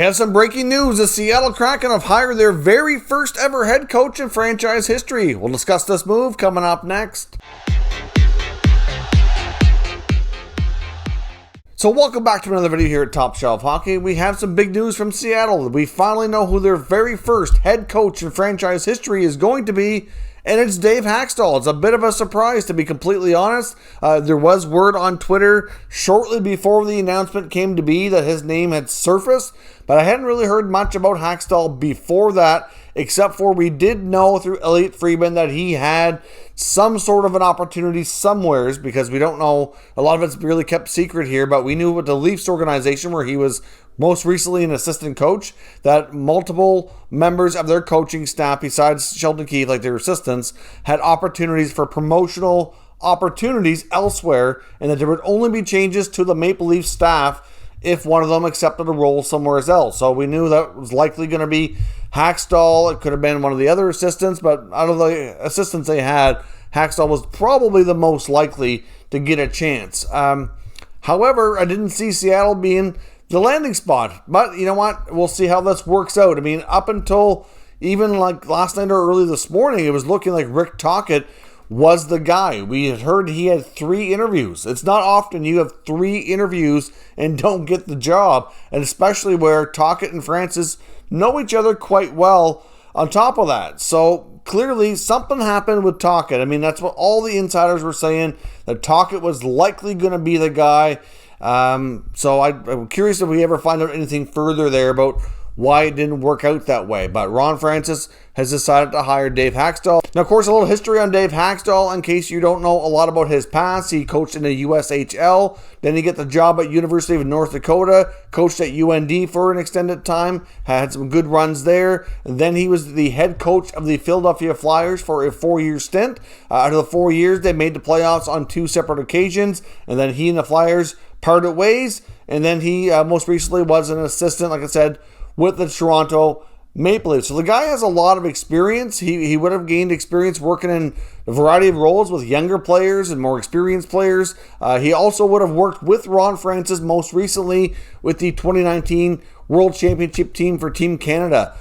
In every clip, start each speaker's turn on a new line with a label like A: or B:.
A: We have some breaking news. The Seattle Kraken have hired their very first ever head coach in franchise history. We'll discuss this move coming up next. So welcome back to another video here at Top Shelf Hockey. We have some big news from Seattle. We finally know who their very first head coach in franchise history is going to be, and it's Dave Hakstol. It's a bit of a surprise, to be completely honest. There was word on Twitter shortly before the announcement came to be that his name had surfaced, but I hadn't really heard much about Hakstol before that, except for we did know through Elliot Friedman that he had some sort of an opportunity somewheres, because we don't know, a lot of it's really kept secret here, but we knew with the Leafs organization, where he was most recently an assistant coach, that multiple members of their coaching staff, besides Sheldon Keefe, like their assistants, had opportunities for promotional opportunities elsewhere, and that there would only be changes to the Maple Leaf staff if one of them accepted a role somewhere else. So we knew that was likely going to be Hakstol. It could have been one of the other assistants, but out of the assistants they had, Hakstol was probably the most likely to get a chance. However, I didn't see Seattle being the landing spot, but you know what? We'll see how this works out. I mean, up until even like last night or early this morning, it was looking like Rick Tocchet was the guy. We had heard he had 3 interviews. It's not often you have 3 interviews and don't get the job, and especially where Tocchet and Francis know each other quite well on top of that. So clearly something happened with Tocchet. I mean, that's what all the insiders were saying, that Tocchet was likely going to be the guy. So I'm curious if we ever find out anything further there about why it didn't work out that way. But Ron Francis has decided to hire Dave Hakstol. Now, of course, a little history on Dave Hakstol, in case you don't know a lot about his past. He coached in the USHL. Then he got the job at University of North Dakota, coached at UND for an extended time, had some good runs there. And then he was the head coach of the Philadelphia Flyers for a 4-year stint. Out of the 4 years, they made the playoffs on 2 separate occasions. And then he and the Flyers parted ways. And then he most recently was an assistant, like I said, with the Toronto Maple Leafs. So the guy has a lot of experience. He would have gained experience working in a variety of roles with younger players and more experienced players. He also would have worked with Ron Francis most recently with the 2019 World Championship team for Team Canada.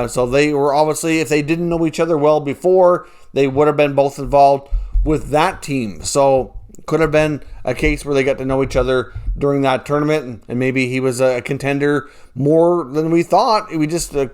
A: So they were obviously, if they didn't know each other well before, they would have been both involved with that team. So could have been a case where they got to know each other during that tournament, and maybe he was a contender more than we thought.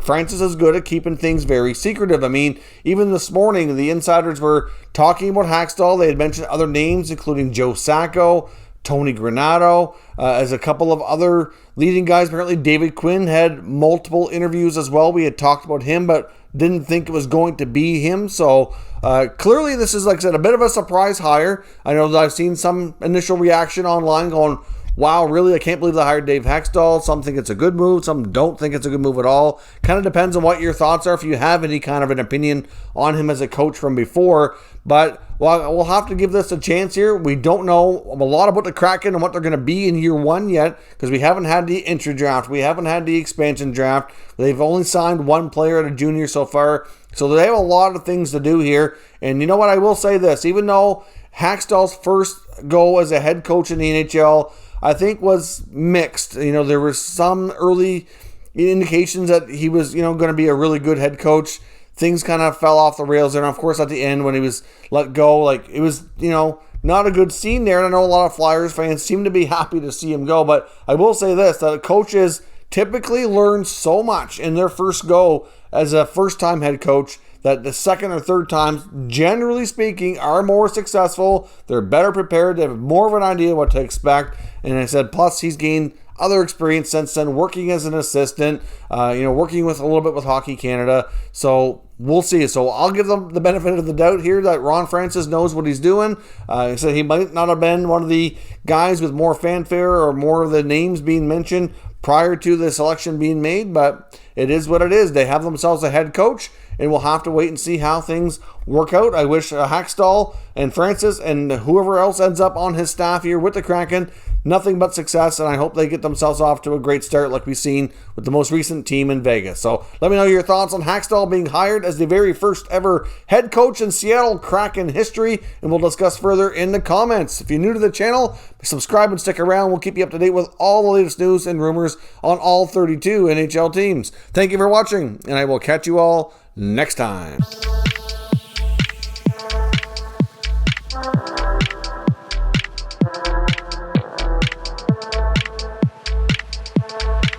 A: Francis is good at keeping things very secretive. I mean, even this morning, the insiders were talking about Hakstol. They had mentioned other names, including Joe Sacco, Tony Granato, as a couple of other leading guys. Apparently, David Quinn had multiple interviews as well. We had talked about him, but didn't think it was going to be him. So clearly this is, like I said, a bit of a surprise hire. I know that I've seen some initial reaction online going, wow, really? I can't believe they hired Dave Hakstol. Some think it's a good move. Some don't think it's a good move at all. Kind of depends on what your thoughts are, if you have any kind of an opinion on him as a coach from before. But we'll have to give this a chance here. We don't know a lot about the Kraken and what they're going to be in year 1 yet, because we haven't had the entry draft. We haven't had the expansion draft. They've only signed 1 player at a junior so far. So they have a lot of things to do here. And you know what? I will say this. Even though Hakstol's first go as a head coach in the NHL, I think, was mixed. You know, there were some early indications that he was, going to be a really good head coach. Things kind of fell off the rails there. And of course, at the end, when he was let go, it was, not a good scene there. And I know a lot of Flyers fans seem to be happy to see him go. But I will say this, that coaches typically learn so much in their first go as a first-time head coach that the second or third times, generally speaking, are more successful. They're better prepared. They have more of an idea what to expect. And I said, plus he's gained other experience since then, working as an assistant, working with a little bit with Hockey Canada. So we'll see. So I'll give them the benefit of the doubt here that Ron Francis knows what he's doing. He said he might not have been one of the guys with more fanfare or more of the names being mentioned prior to the selection being made, but it is what it is. They have themselves a head coach, and we'll have to wait and see how things work out. I wish Hakstol and Francis and whoever else ends up on his staff here with the Kraken nothing but success, and I hope they get themselves off to a great start like we've seen with the most recent team in Vegas. So let me know your thoughts on Hakstol being hired as the very first ever head coach in Seattle Kraken history, and we'll discuss further in the comments. If you're new to the channel, subscribe and stick around. We'll keep you up to date with all the latest news and rumors on all 32 NHL teams. Thank you for watching, and I will catch you all next time.